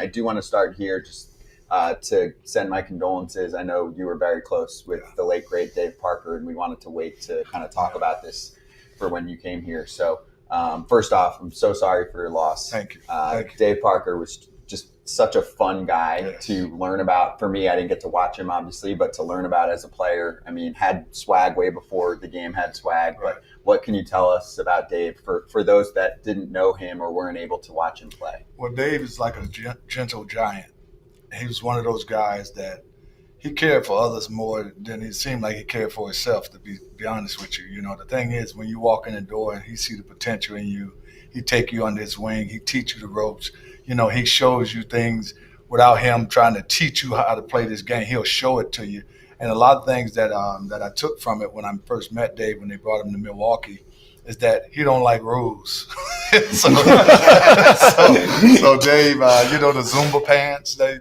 I do want to start here just to send my condolences. I know you were very close with the late, great Dave Parker, and we wanted to wait to kind of talk about this for when you came here. So first off, I'm so sorry for your loss. Thank you. Dave Parker was just such a fun guy to learn about. For me, I didn't get to watch him, obviously, but to learn about as a player. I mean, had swag way before the game had swag. Right. But what can you tell us about Dave for those that didn't know him or weren't able to watch him play? Well, Dave is like a gentle giant. He was one of those guys that he cared for others more than it seemed like he cared for himself, to be honest with you. You know, the thing is, when you walk in the door and he see the potential in you, he take you under his wing, he teach you the ropes. You know, he shows you things without him trying to teach you how to play this game. He'll show it to you. And a lot of things that I took from it when I first met Dave, when they brought him to Milwaukee, is that he don't like rules. so Dave, you know, the Zumba pants they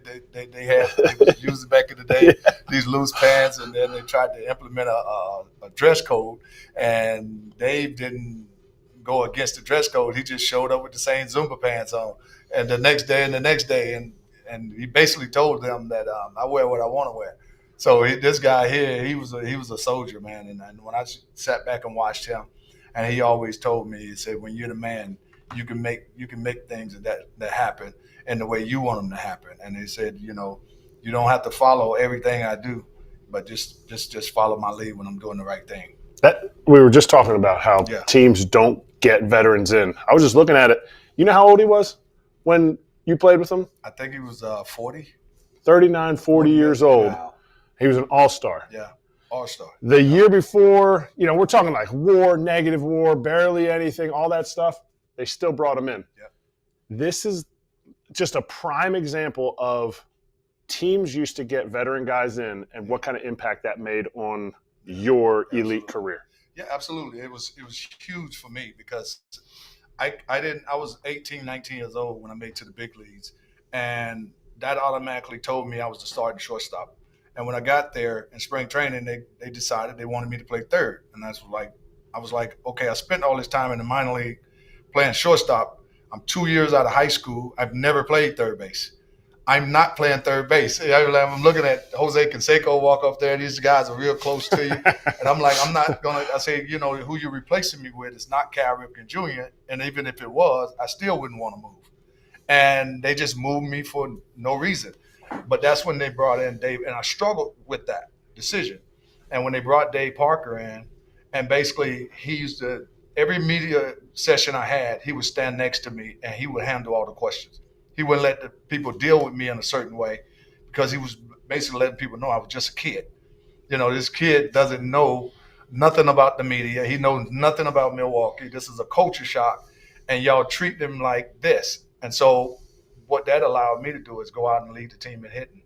was using back in the day, these loose pants, and then they tried to implement a dress code, and Dave didn't go against the dress code. He just showed up with the same Zumba pants on, and the next day, and he basically told them that I wear what I want to wear. So this guy here, he was a soldier, man. And when I sat back and watched him, and he always told me, he said, when you're the man, you can make things that happen in the way you want them to happen. And he said, you know, you don't have to follow everything I do, but just follow my lead when I'm doing the right thing. That we were just talking about how teams don't get veterans in. I was just looking at it. You know how old he was when you played with him? I think he was 40. 39, 40 years old. Wow. He was an all-star. Yeah, all-star. The year before, you know, we're talking like war, negative war, barely anything, all that stuff. They still brought him in. Yeah. This is just a prime example of teams used to get veteran guys in and what kind of impact that made on your elite career. Yeah, absolutely. It was huge for me because I was 18, 19 years old when I made it to the big leagues, and that automatically told me I was the starting shortstop. And when I got there in spring training, they decided they wanted me to play third. And I was like, okay, I spent all this time in the minor league playing shortstop. I'm 2 years out of high school. I've never played third base. I'm not playing third base. I'm looking at Jose Canseco walk up there. These guys are real close to you. And I'm like, I say, you know, who you're replacing me with is not Cal Ripken Jr. And even if it was, I still wouldn't want to move. And they just moved me for no reason. But that's when they brought in Dave, and I struggled with that decision. And when they brought Dave Parker in, and basically he used to, every media session I had, he would stand next to me and he would handle all the questions. He wouldn't let the people deal with me in a certain way because he was basically letting people know I was just a kid. You know, this kid doesn't know nothing about the media. He knows nothing about Milwaukee. This is a culture shock, and y'all treat them like this. And so what that allowed me to do is go out and lead the team in hitting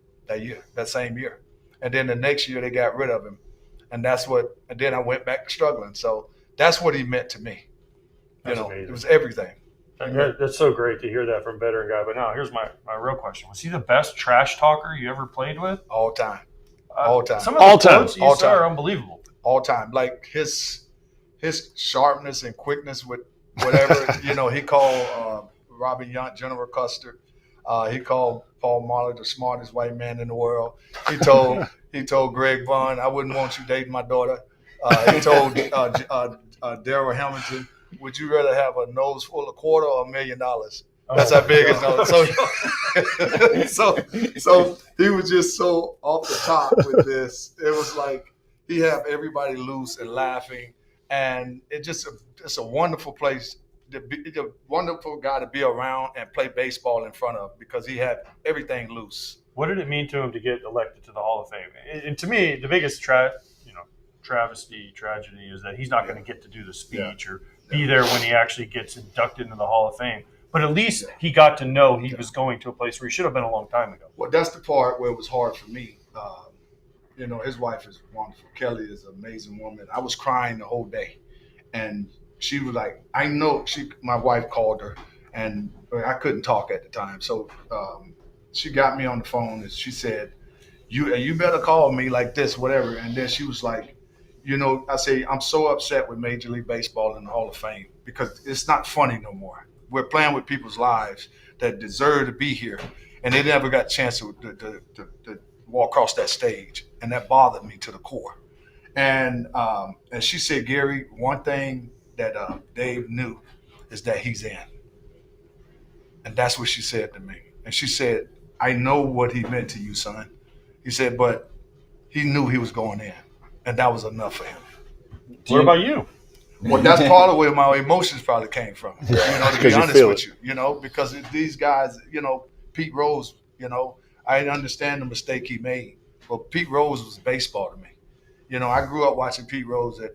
that same year. And then the next year they got rid of him. And then I went back to struggling. So that's what he meant to me. That's amazing. It was everything. That's so great to hear that from a veteran guy. But now here's my real question. Was he the best trash talker you ever played with? All time. All time. Some of the quotes you said are unbelievable. All time. Like his sharpness and quickness with whatever, you know, he called Robin Yount General Custer. He called Paul Marley the smartest white man in the world. He told Greg Vaughn, I wouldn't want you dating my daughter. He told Darryl Hamilton, would you rather have a nose full of quarter or $1 million? That's how big his nose. So he was just so off the top with this. It was like he had everybody loose and laughing, and it's a wonderful place. He's a wonderful guy to be around and play baseball in front of because he had everything loose. What did it mean to him to get elected to the Hall of Fame? And to me, the biggest tragedy is that he's not going to get to do the speech or be there when he actually gets inducted into the Hall of Fame. But at least he got to know he was going to a place where he should have been a long time ago. Well, that's the part where it was hard for me. You know, his wife is wonderful. Kelly is an amazing woman. I was crying the whole day. And she was like, I know, my wife called her, and I couldn't talk at the time. So she got me on the phone, and she said, you better call me like this, whatever. And then she was like, you know, I say, I'm so upset with Major League Baseball in the Hall of Fame because it's not funny no more. We're playing with people's lives that deserve to be here. and they never got a chance to walk across that stage, and that bothered me to the core. And she said, Gary, one thing that Dave knew is that he's in. And that's what she said to me. And she said, I know what he meant to you, son. He said, but he knew he was going in. And that was enough for him. What about you? Well, that's part of where my emotions probably came from. You know, to be honest with you, you know, because these guys, you know, Pete Rose, you know, I understand the mistake he made. But Pete Rose was baseball to me. You know, I grew up watching Pete Rose at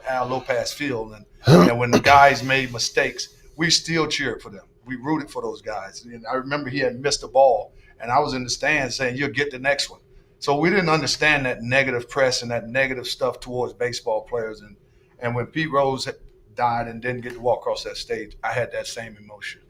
Al Lopez Field, and when the guys made mistakes, we still cheered for them. We rooted for those guys. And I remember he had missed a ball, and I was in the stands saying, "You'll get the next one." So we didn't understand that negative press and that negative stuff towards baseball players. And when Pete Rose died and didn't get to walk across that stage, I had that same emotion.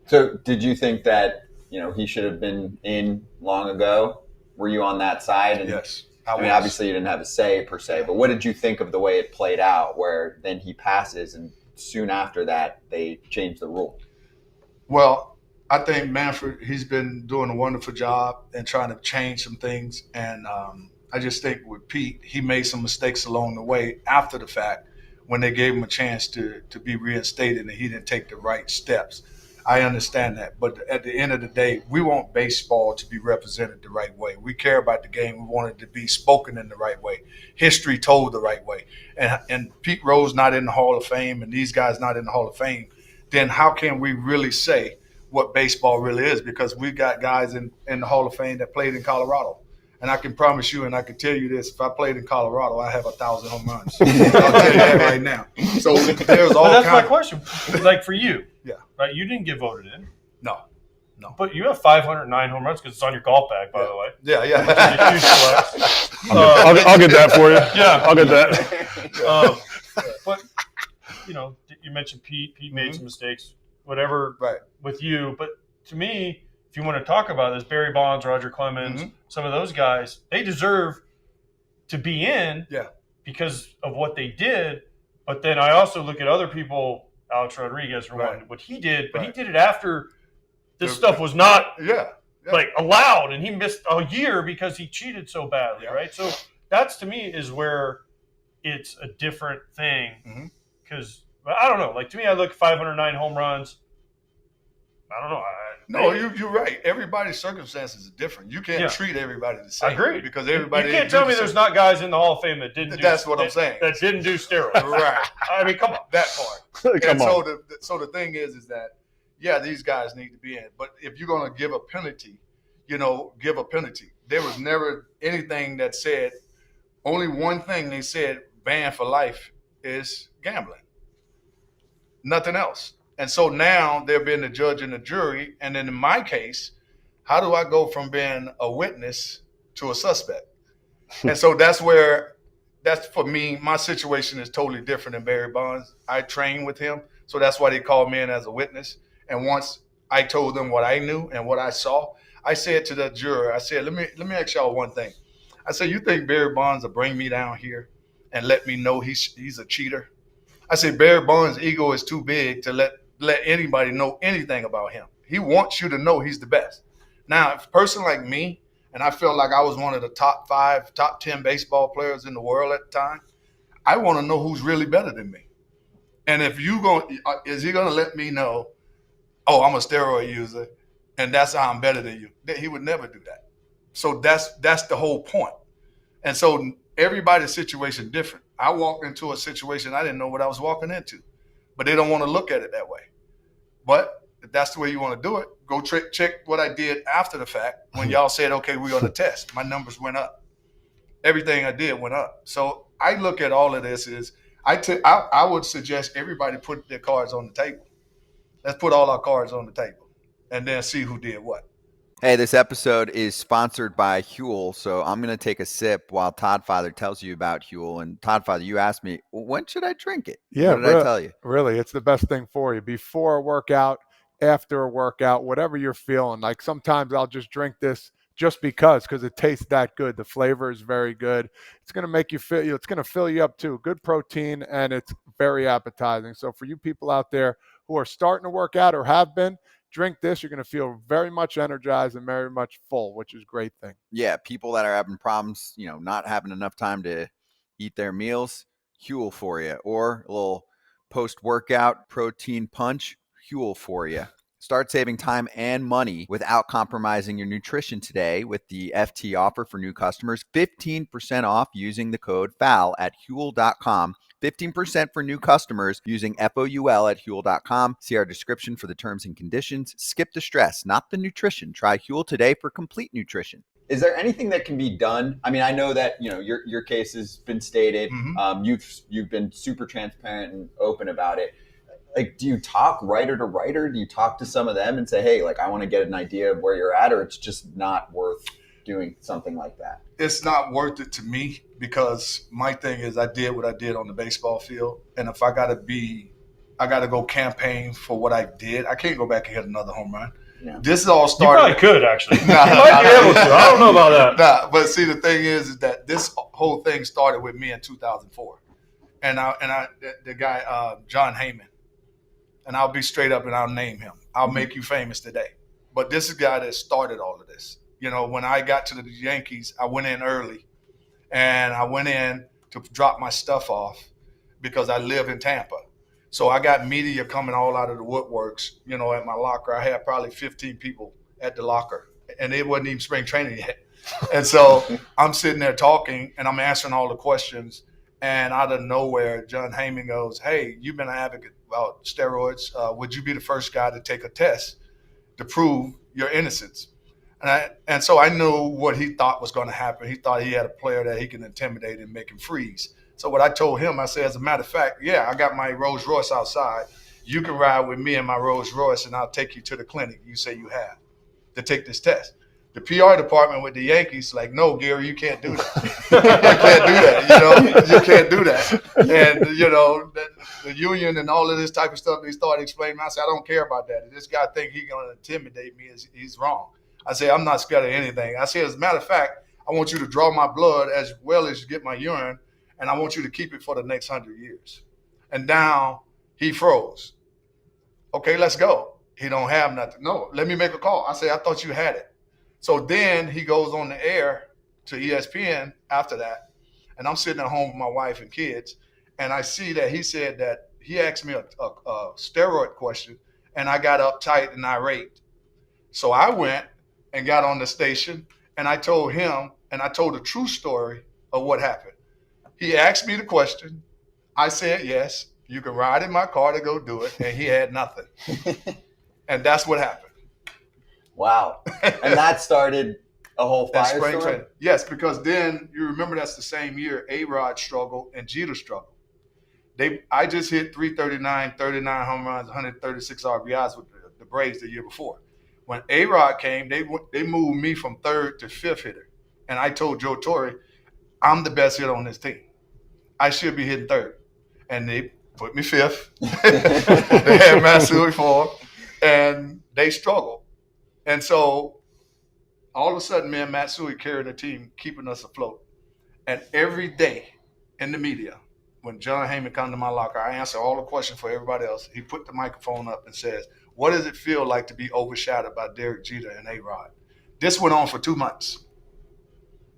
So did you think that, you know, he should have been in long ago? Were you on that side? And, yes. I mean, obviously you didn't have a say per se, but what did you think of the way it played out where then he passes and soon after that they changed the rule? Well, I think Manfred, he's been doing a wonderful job and trying to change some things. And I just think with Pete, he made some mistakes along the way after the fact when they gave him a chance to be reinstated and he didn't take the right steps. I understand that. But at the end of the day, we want baseball to be represented the right way. We care about the game. We want it to be spoken in the right way. History told the right way. And Pete Rose not in the Hall of Fame and these guys not in the Hall of Fame, then how can we really say what baseball really is? Because we got guys in the Hall of Fame that played in Colorado. And I can promise you, and I can tell you this, if I played in Colorado, I have 1,000 home runs. I'll tell you that right now. So there's all But that's my question. Like for you, yeah, right? You didn't get voted in. No. But you have 509 home runs because it's on your golf bag, by the way. Yeah. Which is a huge flex. I'll get that for you. Yeah, I'll get that. But, you know, you mentioned Pete. Pete made some mistakes, whatever, with you. But to me, if you want to talk about this, Barry Bonds, Roger Clemens, some of those guys, they deserve to be in because of what they did. But then I also look at other people, Alex Rodriguez, for what he did, but he did it after this stuff was not like allowed, and he missed a year because he cheated so badly, right? So that's, to me, is where it's a different thing because I don't know. Like, to me, I look at 509 home runs. I don't know. No, you're right. Everybody's circumstances are different. You can't treat everybody the same. I agree. Because everybody. You can't tell me there's not guys in the Hall of Fame that didn't. That's what I'm saying. That didn't do steroids. Right. I mean, come on. That part. Come on. So the thing is that these guys need to be in. But if you're going to give a penalty, give a penalty. There was never anything that said. Only one thing they said banned for life is gambling. Nothing else. And so now they're being the judge and the jury. And then in my case, how do I go from being a witness to a suspect? And so that's for me, my situation is totally different than Barry Bonds. I trained with him. So that's why they called me in as a witness. And once I told them what I knew and what I saw, I said to the juror, I said, let me ask y'all one thing. I said, you think Barry Bonds will bring me down here and let me know he's a cheater? I said, Barry Bonds' ego is too big to let anybody know anything about him. He wants you to know he's the best. Now, if a person like me, and I felt like I was one of the top 5, top 10 baseball players in the world at the time, I want to know who's really better than me. And if is he going to let me know, oh, I'm a steroid user, and that's how I'm better than you? He would never do that. So that's the whole point. And so everybody's situation is different. I walked into a situation I didn't know what I was walking into, but they don't want to look at it that way. But if that's the way you want to do it, go check what I did after the fact when y'all said, okay, we're going to test. My numbers went up. Everything I did went up. So I look at all of this as I would suggest everybody put their cards on the table. Let's put all our cards on the table and then see who did what. Hey, this episode is sponsored by Huel, so I'm going to take a sip while Todd Father tells you about Huel. And Todd Father, you asked me, when should I drink it? Yeah, what did I tell you? Really, it's the best thing for you. Before a workout, after a workout, whatever you're feeling. Like sometimes I'll just drink this just because it tastes that good. The flavor is very good. It's going to make you feel, it's going to fill you up too. Good protein, and it's very appetizing. So for you people out there who are starting to work out or have been, drink this, you're going to feel very much energized and very much full, which is a great thing. Yeah, people that are having problems, not having enough time to eat their meals, Huel for you. Or a little post-workout protein punch, Huel for you. Start saving time and money without compromising your nutrition today with the FT offer for new customers. 15% off using the code FOUL at Huel.com. 15% for new customers using FOUL at Huel.com. See our description for the terms and conditions. Skip the stress, not the nutrition. Try Huel today for complete nutrition. Is there anything that can be done? I mean, I know that your case has been stated. You've been super transparent and open about it. Like, do you talk writer to writer? Do you talk to some of them and say, hey, like, I want to get an idea of where you're at, or it's just not worth doing something like that? It's not worth it to me, because my thing is I did what I did on the baseball field. And if I got to go campaign for what I did, I can't go back and hit another home run. Yeah. This all started. You probably could, actually. You might be able to. I don't know about that. But see, the thing is that this whole thing started with me in 2004. And the guy, John Heyman. And I'll be straight up and I'll name him. I'll make you famous today. But this is the guy that started all of this. When I got to the Yankees, I went in early. And I went in to drop my stuff off because I live in Tampa. So I got media coming all out of the woodworks, at my locker. I had probably 15 people at the locker. And it wasn't even spring training yet. And so I'm sitting there talking and I'm answering all the questions. And out of nowhere, John Heyman goes, hey, you've been an advocate about steroids. Would you be the first guy to take a test to prove your innocence? And so I knew what he thought was going to happen. He thought he had a player that he can intimidate and make him freeze. So what I told him, I said, as a matter of fact, yeah, I got my Rolls Royce outside. You can ride with me in my Rolls Royce and I'll take you to the clinic you say you have to take this test. The PR department with the Yankees, like, no, Gary, you can't do that. You can't do that. You can't do that. And, the union and all of this type of stuff, they started explaining. I said, I don't care about that. If this guy think he's going to intimidate me, he's wrong. I said, I'm not scared of anything. I said, as a matter of fact, I want you to draw my blood as well as you get my urine, and I want you to keep it for the next 100 years. And now he froze. Okay, let's go. He don't have nothing. No, let me make a call. I said, I thought you had it. So then he goes on the air to ESPN after that, and I'm sitting at home with my wife and kids, and I see that he said that he asked me a steroid question, and I got uptight and irate. So I went and got on the station, and I told him, and I told the true story of what happened. He asked me the question. I said, yes, you can ride in my car to go do it, and he had nothing. And that's what happened. Wow. And that started a whole firestorm? Yes, because then you remember that's the same year A-Rod struggled and Jeter struggled. I just hit 339, 39 home runs, 136 RBIs with the Braves the year before. When A-Rod came, they moved me from third to fifth hitter. And I told Joe Torre, I'm the best hitter on this team. I should be hitting third. And they put me fifth. They had Matsui fourth. And they struggled. And so all of a sudden, me and Matsui carried the team, keeping us afloat. And every day in the media, when John Heyman comes to my locker, I answer all the questions for everybody else. He put the microphone up and says, what does it feel like to be overshadowed by Derek Jeter and A-Rod? This went on for 2 months.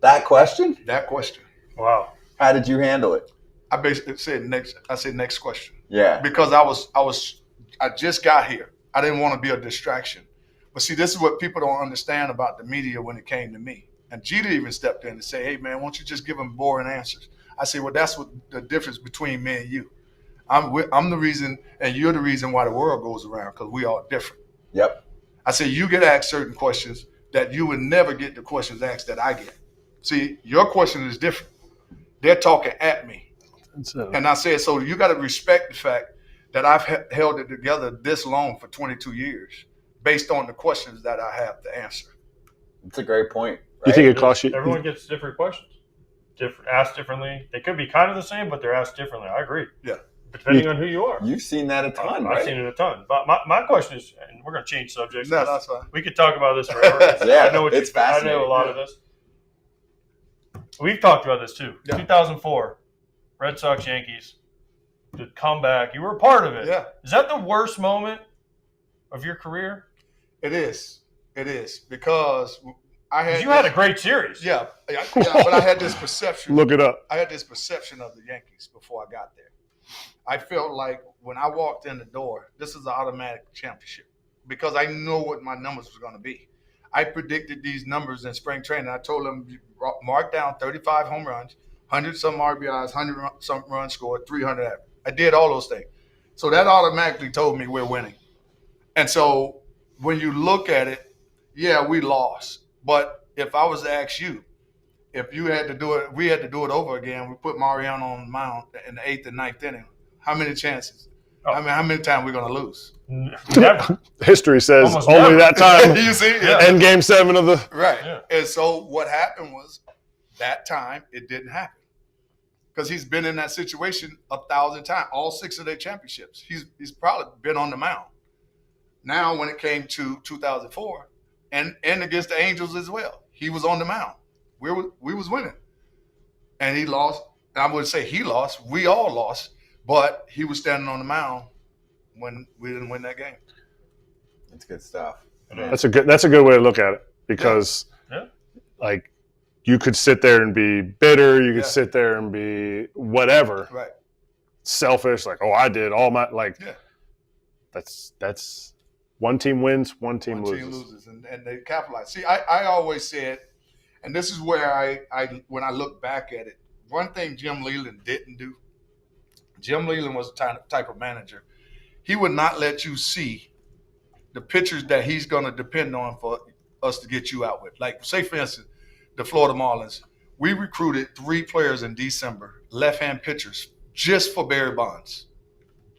That question? That question. Wow. How did you handle it? I basically said next question. Yeah. Because I just got here. I didn't want to be a distraction. But see, this is what people don't understand about the media when it came to me. And Jeter even stepped in and said, hey, man, why don't you just give them boring answers? I said, well, that's what the difference between me and you. I'm the reason, and you're the reason why the world goes around, because we are different. Yep. I said, you get asked certain questions that you would never get the questions asked that I get. See, your question is different. They're talking at me. And I said, so you got to respect the fact that I've held it together this long for 22 years. Based on the questions that I have to answer. That's a great point. Right? You think it costs you? Everyone gets different questions, asked differently. They could be kind of the same, but they're asked differently. I agree. Yeah. Depending on who you are. You've seen that a ton, right? I've seen it a ton. But my question is, and we're going to change subjects. No, that's fine. We could talk about this forever. Yeah, I know it's fascinating. I know a lot of this. We've talked about this too. Yeah. 2004, Red Sox, Yankees, the comeback. You were a part of it. Yeah. Is that the worst moment of your career? It is because I had. You had a great series. Yeah, but I had this perception. Look it up. I had this perception of the Yankees before I got there. I felt like when I walked in the door, this is an automatic championship because I know what my numbers was going to be. I predicted these numbers in spring training. I told them, mark down 35 home runs, 100-some RBIs, 100-some runs scored, 300 average. I did all those things. So that automatically told me we're winning. And so when you look at it, yeah, we lost. But if I was to ask you, if you had to do it, we had to do it over again. We put Mariano on the mound in the 8th and 9th inning. How many chances? Oh. I mean, how many times are we going to lose? Never. History says Almost only never. that time. You see? Yeah. And Game 7 of the. Right. Yeah. And so what happened was that time it didn't happen because he's been in that situation 1,000 times, all 6 of their championships. He's probably been on the mound. Now, when it came to 2004 and against the Angels as well, he was on the mound. We was winning. And he lost. I wouldn't say he lost. We all lost. But he was standing on the mound when we didn't win that game. That's good stuff. That's a good way to look at it because, Yeah. like, you could sit there and be bitter. You could Yeah. sit there and be whatever, Right. selfish. Like, oh, I did all my like. Yeah. That's one team wins, one team One loses. team loses, and they capitalize. See, I always said, and this is where I when I look back at it, one thing Jim Leland didn't do, Jim Leland was the type of manager. He would not let you see the pitchers that he's going to depend on for us to get you out with. Like, say, for instance, the Florida Marlins. We recruited 3 players in December, left-hand pitchers, just for Barry Bonds,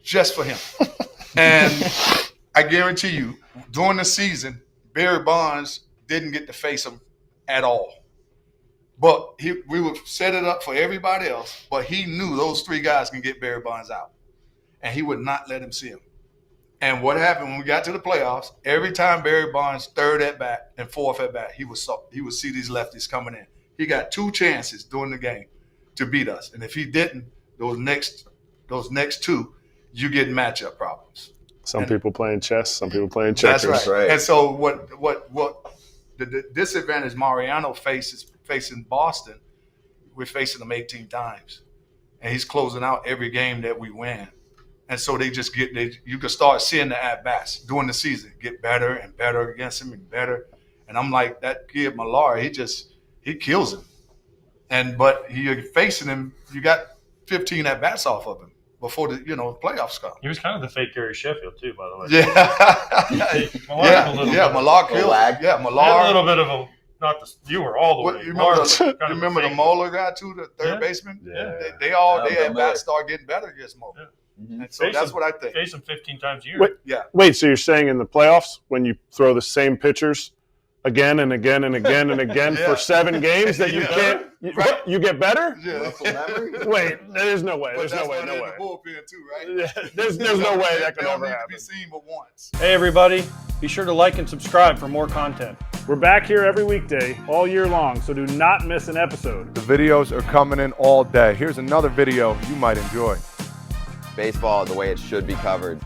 just for him. And I guarantee you, during the season, Barry Bonds didn't get to face him at all. But we would set it up for everybody else, but he knew those 3 guys can get Barry Bonds out. And he would not let him see him. And what happened when we got to the playoffs, every time Barry Bonds' 3rd at-bat and 4th at-bat, he would see these lefties coming in. He got 2 chances during the game to beat us. And if he didn't, those next 2, you get matchup problems. Some people playing chess, some people playing checkers. That's right. Right. And so what the disadvantage Mariano faces facing Boston, we're facing them 18 times. And he's closing out every game that we win. And so you can start seeing the at-bats during the season get better and better against him and better. And I'm like, that kid Millar, he kills him. But you're facing him, you got 15 at-bats off of him before the playoffs come. He was kind of the fake Gary Sheffield too, by the way. Yeah. Millar killed him. Yeah, He had a Millar. little bit of a you were all the way. You Millar remember the fake. Moeller guy too, the third baseman? Yeah. They Yeah, at-bats start getting better against Moeller. Yeah. Mhm. And so that's what I think. Face him 15 times a year. Wait. Yeah. Wait, so you're saying in the playoffs when you throw the same pitchers again and again and again and again Yeah. for 7 games that you Yeah. can't Right. you get better? Yeah. Muscle memory? Wait, there's no way. But There's no that's way. why No they're way. in the bullpen too, right? Yeah, there's no way that could They ever don't need to happen. be seen but once. Hey everybody, be sure to like and subscribe for more content. We're back here every weekday, all year long, so do not miss an episode. The videos are coming in all day. Here's another video you might enjoy. Baseball the way it should be covered.